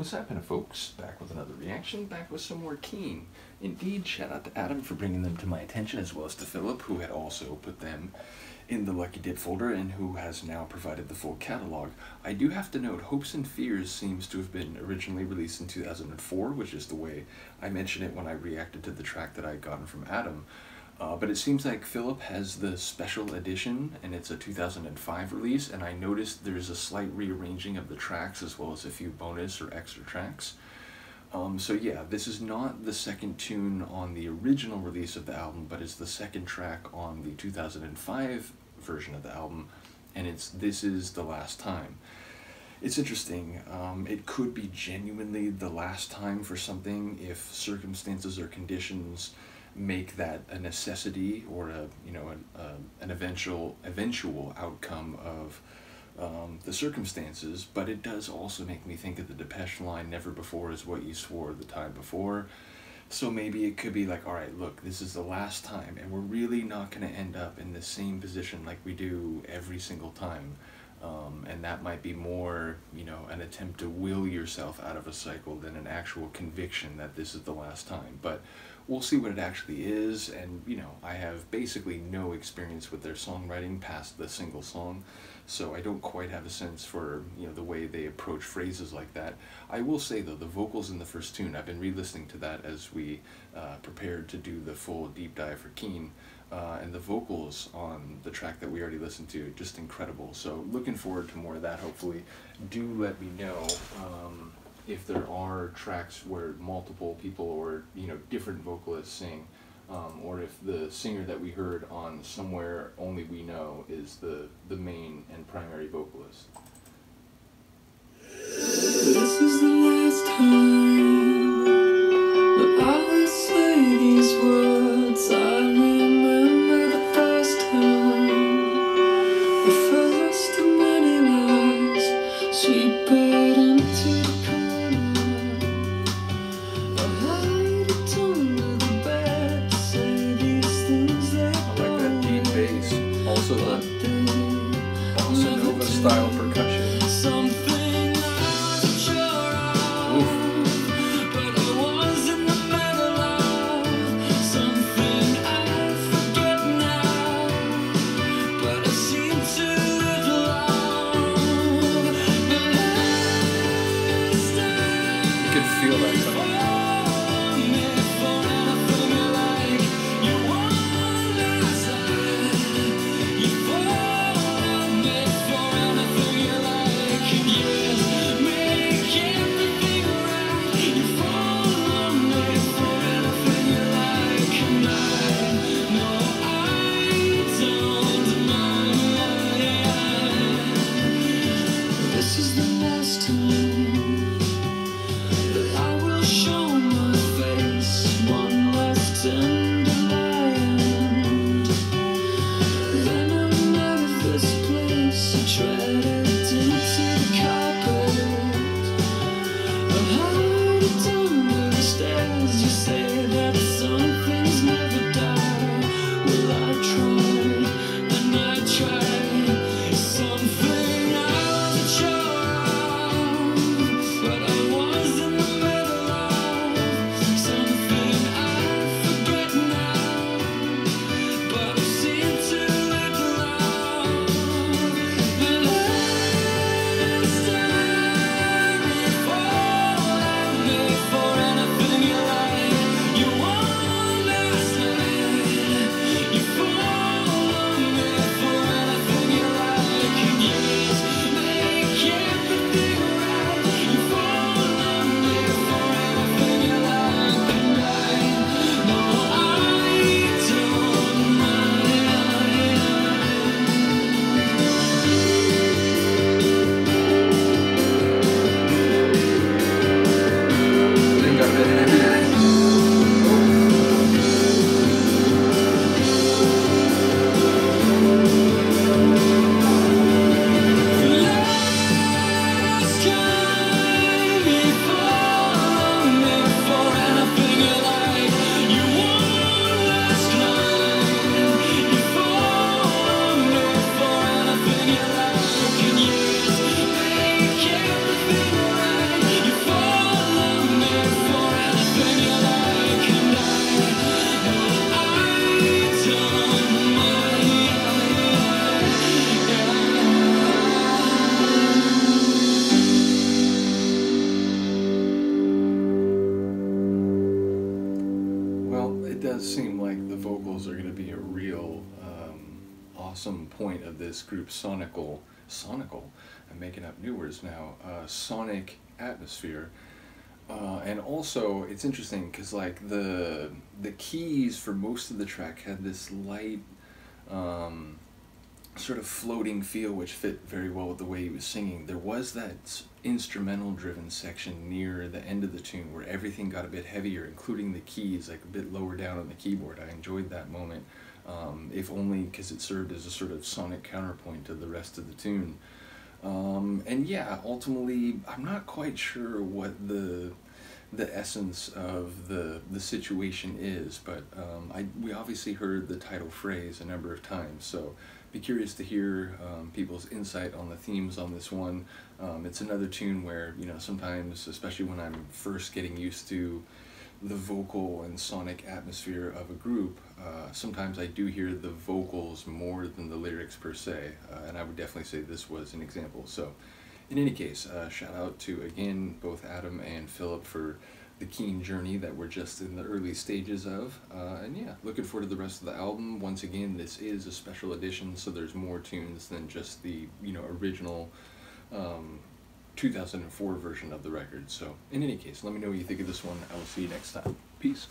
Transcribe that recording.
What's happening, folks? Back with another reaction, back with some more Keane. Indeed, shout out to Adam for bringing them to my attention, as well as to Philip, who had also put them in the Lucky Dip folder and who has now provided the full catalog. I do have to note, Hopes and Fears seems to have been originally released in 2004, which is the way I mentioned it when I reacted to the track that I had gotten from Adam. But it seems like Philip has the special edition, and it's a 2005 release, and I noticed there's a slight rearranging of the tracks as well as a few bonus or extra tracks. So yeah, this is not the second tune on the original release of the album, but it's the second track on the 2005 version of the album, and it's This Is the Last Time. It's interesting. It could be genuinely the last time for something if circumstances or conditions make that a necessity or an eventual outcome of the circumstances. But it does also make me think of the Depeche line, "Never before is what you swore the time before." So maybe it could be like, all right, look, this is the last time, and we're really not going to end up in the same position like we do every single time. And that might be more, an attempt to will yourself out of a cycle than an actual conviction that this is the last time. But we'll see what it actually is, and, I have basically no experience with their songwriting past the single song, so I don't quite have a sense for, the way they approach phrases like that. I will say, though, the vocals in the first tune, I've been re-listening to that as we prepared to do the full deep dive for Keane, and the vocals on the track that we already listened to, just incredible. So looking forward to more of that, hopefully. Do let me know if there are tracks where multiple people or, different vocalists sing, or if the singer that we heard on Somewhere Only We Know is the main and primary vocalist. This is the last time that I will say these words. I remember the first time, the first of many lies, sweet bed into the corner. I hide it under the bed to say these things that I like that deep bass, also the bossa nova style percussion. something I wasn't sure of, but I was in the middle of something I forget now, but I seem to live long. The last time You could feel that coming. This is the last time that I will show my face, one last dandelion. Then I'm out of this place, I tread it into the carpet. I hide it under the stairs, you say that some things never die. Well, I tried, and I tried. Something I wasn't sure of, but I was in the middle of something I forget now, but I seem to live long. The last time you fall, I may fall. does seem like the vocals are going to be a real awesome point of this group, Sonical, I'm making up new words now, Sonic Atmosphere. And also, it's interesting because like the keys for most of the track had this light, sort of floating feel, which fit very well with the way he was singing. There was that instrumental driven section near the end of the tune where everything got a bit heavier, including the keys, like a bit lower down on the keyboard. I enjoyed that moment, if only because it served as a sort of sonic counterpoint to the rest of the tune. And yeah, ultimately, I'm not quite sure what the essence of the situation is, but we obviously heard the title phrase a number of times, so be curious to hear people's insight on the themes on this one. It's another tune where, you know, sometimes, especially when I'm first getting used to the vocal and sonic atmosphere of a group, sometimes I do hear the vocals more than the lyrics per se, and I would definitely say this was an example. So in any case, shout out to, again, both Adam and Philip for the Keen journey that we're just in the early stages of, and yeah, looking forward to the rest of the album. Once again, this is a special edition, so there's more tunes than just the, you know, original 2004 version of the record. So in any case, let me know what you think of this one. I will see you next time. Peace.